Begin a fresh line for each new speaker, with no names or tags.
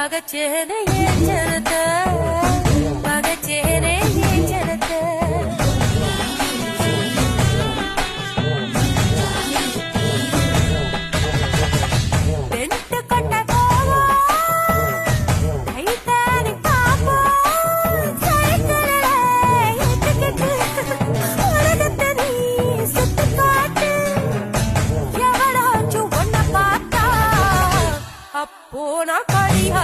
பகச்சேனே ஏன் ஜனத்த பகச்சேனே ஏன் ஜனத்த பெண்டு கொண்ட போவோ கைத்தானி பாப்போ சைக்கிளில எட்டுக்கிட்டு உலகத்தை நீ சுத்தி காட்டு எவனாச்சும் ஒன்ன பார்த்தா அப்போ நான் கடியா